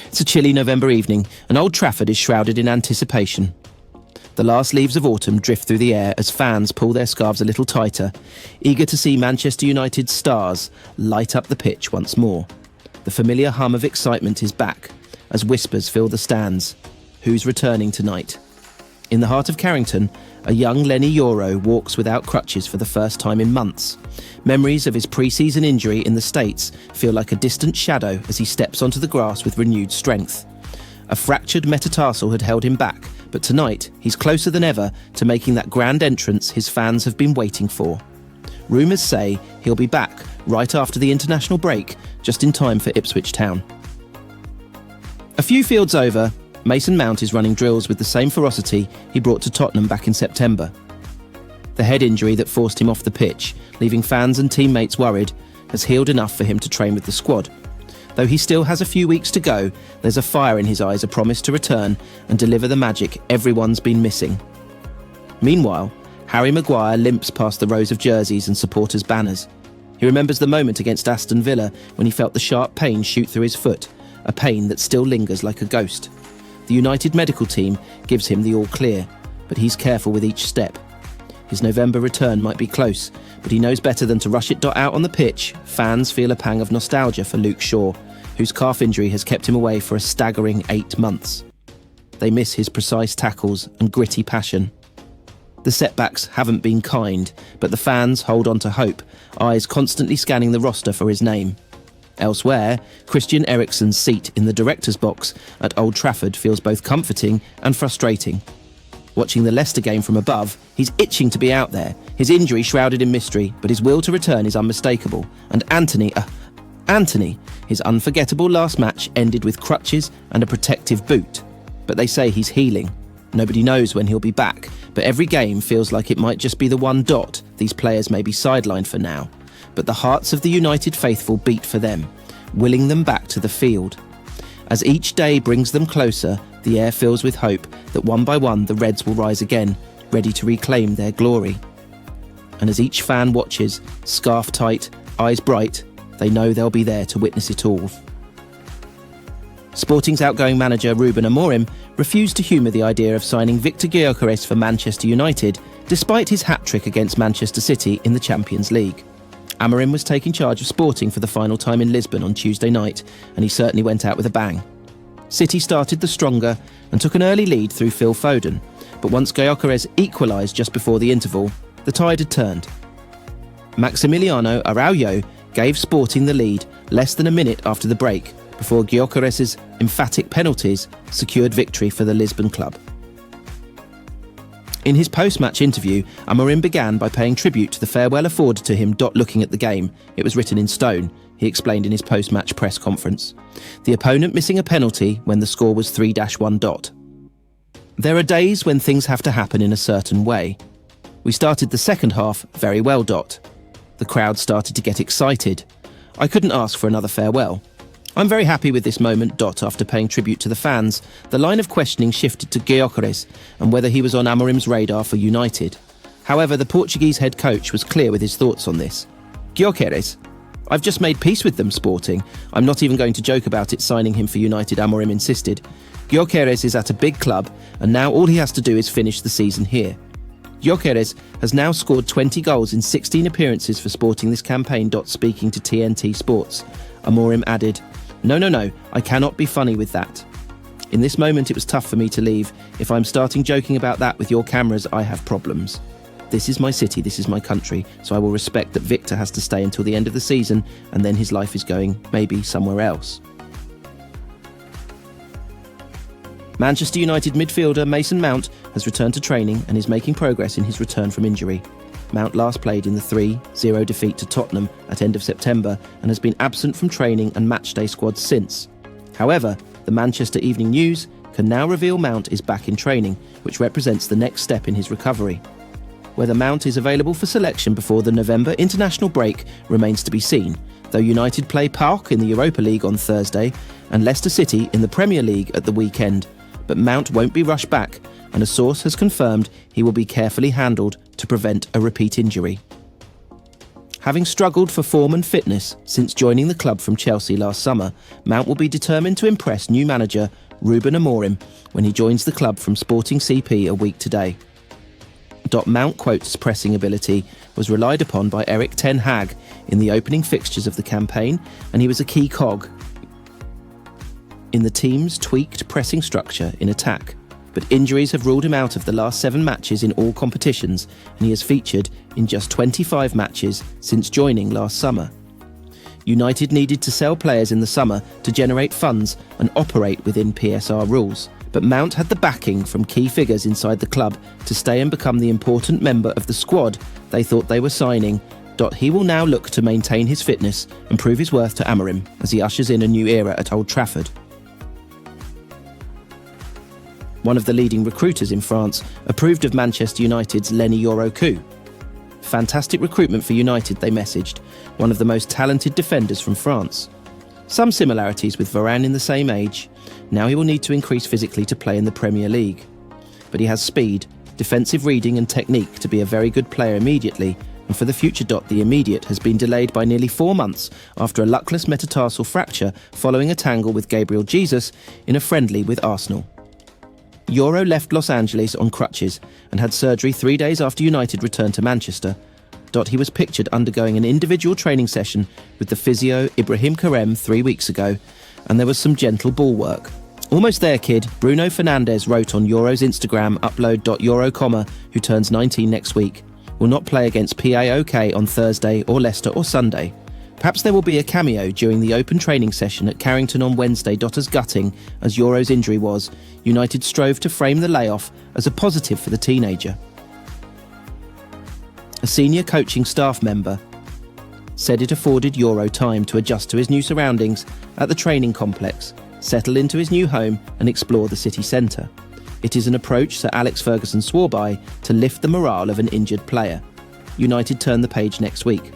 It's a chilly November evening, and Old Trafford is shrouded in anticipation. The last leaves of autumn drift through the air as fans pull their scarves a little tighter, eager to see Manchester United's stars light up the pitch once more. The familiar hum of excitement is back, as whispers fill the stands. Who's returning tonight? In the heart of Carrington, a young Lenny Yoro walks without crutches for the first time in months. Memories of his pre-season injury in the States feel like a distant shadow as he steps onto the grass with renewed strength. A fractured metatarsal had held him back, but tonight he's closer than ever to making that grand entrance his fans have been waiting for. Rumours say he'll be back right after the international break, just in time for Ipswich Town. A few fields over, Mason Mount is running drills with the same ferocity he brought to Tottenham back in September. The head injury that forced him off the pitch, leaving fans and teammates worried, has healed enough for him to train with the squad. Though he still has a few weeks to go, there's a fire in his eyes, a promise to return and deliver the magic everyone's been missing. Meanwhile, Harry Maguire limps past the rows of jerseys and supporters' banners. He remembers the moment against Aston Villa when he felt the sharp pain shoot through his foot, a pain that still lingers like a ghost. The United medical team gives him the all clear, but he's careful with each step. His November return might be close, but he knows better than to rush it out on the pitch. Fans feel a pang of nostalgia for Luke Shaw, whose calf injury has kept him away for a staggering 8 months. They miss his precise tackles and gritty passion. The setbacks haven't been kind, but the fans hold on to hope, eyes constantly scanning the roster for his name. Elsewhere, Christian Eriksen's seat in the director's box at Old Trafford feels both comforting and frustrating. Watching the Leicester game from above, he's itching to be out there, his injury shrouded in mystery, but his will to return is unmistakable. And Antony, his unforgettable last match ended with crutches and a protective boot. But they say he's healing. Nobody knows when he'll be back, but every game feels like it might just be the one dot these players may be sidelined for now. But the hearts of the United faithful beat for them, willing them back to the field. As each day brings them closer, the air fills with hope that one by one the Reds will rise again, ready to reclaim their glory. And as each fan watches, scarf tight, eyes bright, they know they'll be there to witness it all. Sporting's outgoing manager Ruben Amorim refused to humour the idea of signing Victor Gyokeres for Manchester United, despite his hat-trick against Manchester City in the Champions League. Amorim was taking charge of Sporting for the final time in Lisbon on Tuesday night, and he certainly went out with a bang. City started the stronger and took an early lead through Phil Foden, but once Gyokeres equalised just before the interval, the tide had turned. Maximiliano Araujo gave Sporting the lead less than a minute after the break, before Gyokeres' emphatic penalties secured victory for the Lisbon club. In his post-match interview, Amorim began by paying tribute to the farewell afforded to him. Looking at the game, it was written in stone, he explained in his post-match press conference. The opponent missing a penalty when the score was 3-1. There are days when things have to happen in a certain way. We started the second half very well. The crowd started to get excited. I couldn't ask for another farewell. I'm very happy with this moment. After paying tribute to the fans, the line of questioning shifted to Gyokeres and whether he was on Amorim's radar for United. However, the Portuguese head coach was clear with his thoughts on this. Gyokeres, I've just made peace with them, Sporting. I'm not even going to joke about it signing him for United, Amorim insisted. Gyokeres is at a big club, and now all he has to do is finish the season here. Gyokeres has now scored 20 goals in 16 appearances for Sporting this campaign. Speaking to TNT Sports, Amorim added, No, I cannot be funny with that. In this moment it was tough for me to leave. If I'm starting joking about that with your cameras, I have problems. This is my city, this is my country, so I will respect that Victor has to stay until the end of the season, and then his life is going, maybe, somewhere else. Manchester United midfielder Mason Mount has returned to training and is making progress in his return from injury. Mount last played in the 3-0 defeat to Tottenham at end of September and has been absent from training and matchday squads since. However, the Manchester Evening News can now reveal Mount is back in training, which represents the next step in his recovery. Whether Mount is available for selection before the November international break remains to be seen, though United play PAOK in the Europa League on Thursday and Leicester City in the Premier League at the weekend. But Mount won't be rushed back, and a source has confirmed he will be carefully handled to prevent a repeat injury. Having struggled for form and fitness since joining the club from Chelsea last summer, Mount will be determined to impress new manager Ruben Amorim when he joins the club from Sporting CP a week today. Mount quotes pressing ability was relied upon by Erik ten Hag in the opening fixtures of the campaign, and he was a key cog in the team's tweaked pressing structure in attack. But injuries have ruled him out of the last 7 matches in all competitions, and he has featured in just 25 matches since joining last summer. United needed to sell players in the summer to generate funds and operate within PSR rules, but Mount had the backing from key figures inside the club to stay and become the important member of the squad they thought they were signing. He will now look to maintain his fitness and prove his worth to Amorim as he ushers in a new era at Old Trafford. One of the leading recruiters in France approved of Manchester United's Lenny Yoro coup. Fantastic recruitment for United, they messaged, one of the most talented defenders from France. Some similarities with Varane in the same age. Now he will need to increase physically to play in the Premier League. But he has speed, defensive reading and technique to be a very good player immediately, and for the future. The immediate has been delayed by nearly 4 months after a luckless metatarsal fracture following a tangle with Gabriel Jesus in a friendly with Arsenal. Yoro left Los Angeles on crutches and had surgery 3 days after United returned to Manchester. He was pictured undergoing an individual training session with the physio Ibrahim Karem 3 weeks ago, and there was some gentle ball work. "Almost there, kid," Bruno Fernandes wrote on Yoro's Instagram upload.Yoro, who turns 19 next week. Will not play against PAOK on Thursday or Leicester or Sunday. Perhaps there will be a cameo during the open training session at Carrington on Wednesday. As gutting as Yoro's injury was, United strove to frame the layoff as a positive for the teenager. A senior coaching staff member said it afforded Yoro time to adjust to his new surroundings at the training complex, settle into his new home and explore the city centre. It is an approach Sir Alex Ferguson swore by to lift the morale of an injured player. United turn the page next week.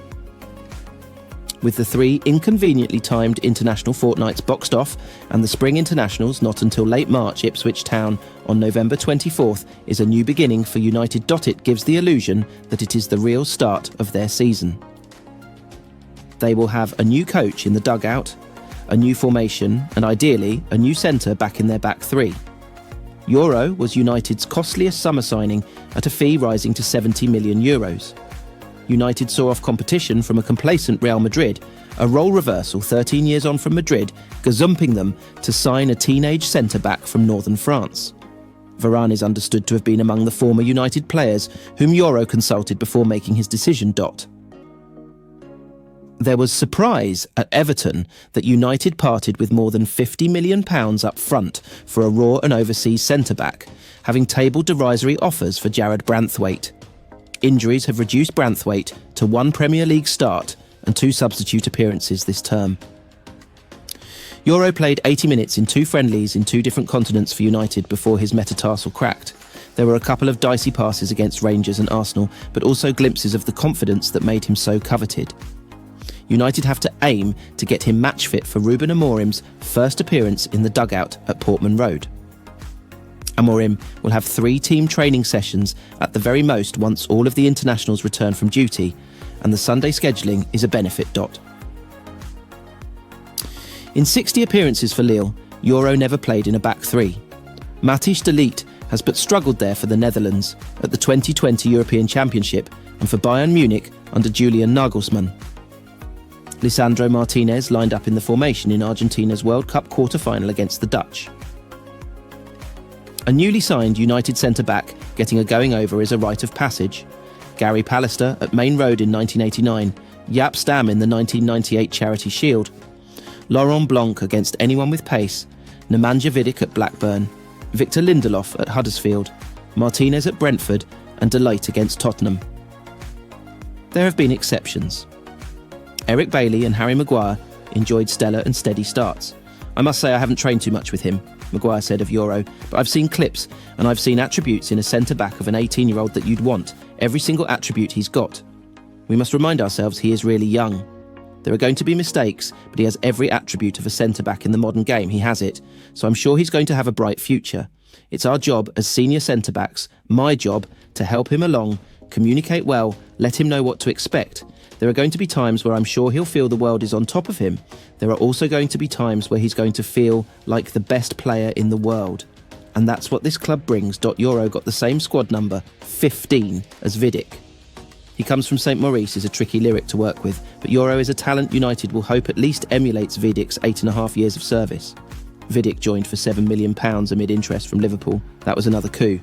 With the 3 inconveniently timed international fortnights boxed off and the spring internationals not until late March, Ipswich Town on November 24th is a new beginning for United. It gives the illusion that it is the real start of their season. They will have a new coach in the dugout, a new formation and ideally a new centre back in their back 3. Yoro was United's costliest summer signing at a fee rising to €70 million. United saw off competition from a complacent Real Madrid, a role reversal 13 years on from Madrid, gazumping them to sign a teenage centre-back from northern France. Varane is understood to have been among the former United players whom Yoro consulted before making his decision. There was surprise at Everton that United parted with more than £50 million up front for a raw and overseas centre-back, having tabled derisory offers for Jared Branthwaite. Injuries have reduced Branthwaite to 1 Premier League start and 2 substitute appearances this term. Yoro played 80 minutes in 2 friendlies in 2 different continents for United before his metatarsal cracked. There were a couple of dicey passes against Rangers and Arsenal, but also glimpses of the confidence that made him so coveted. United have to aim to get him match fit for Ruben Amorim's first appearance in the dugout at Portman Road. Amorim will have 3 team training sessions at the very most once all of the internationals return from duty, and the Sunday scheduling is a benefit. In 60 appearances for Lille, Yoro never played in a back 3. Matthijs de Ligt has but struggled there for the Netherlands at the 2020 European Championship and for Bayern Munich under Julian Nagelsmann. Lisandro Martinez lined up in the formation in Argentina's World Cup quarter-final against the Dutch. A newly signed United centre-back getting a going-over is a rite of passage. Gary Pallister at Main Road in 1989, Jaap Stam in the 1998 Charity Shield, Laurent Blanc against anyone with pace, Nemanja Vidic at Blackburn, Victor Lindelof at Huddersfield, Martinez at Brentford and Dalot against Tottenham. There have been exceptions. Eric Bailly and Harry Maguire enjoyed stellar and steady starts. "I must say I haven't trained too much with him," Maguire said of Yoro, "but I've seen clips and I've seen attributes in a centre-back of an 18-year-old that you'd want, every single attribute he's got. We must remind ourselves he is really young. There are going to be mistakes, but he has every attribute of a centre-back in the modern game, he has it, so I'm sure he's going to have a bright future. It's our job as senior centre-backs, my job, to help him along, Communicate well, let him know what to expect. There are going to be times where I'm sure he'll feel the world is on top of him. There are also going to be times where he's going to feel like the best player in the world. And that's what this club brings. Yoro got the same squad number, 15, as Vidic. He comes from St Maurice is a tricky lyric to work with, but Yoro is a talent United will hope at least emulates Vidic's 8.5 years of service. Vidic joined for £7 million amid interest from Liverpool. That was another coup.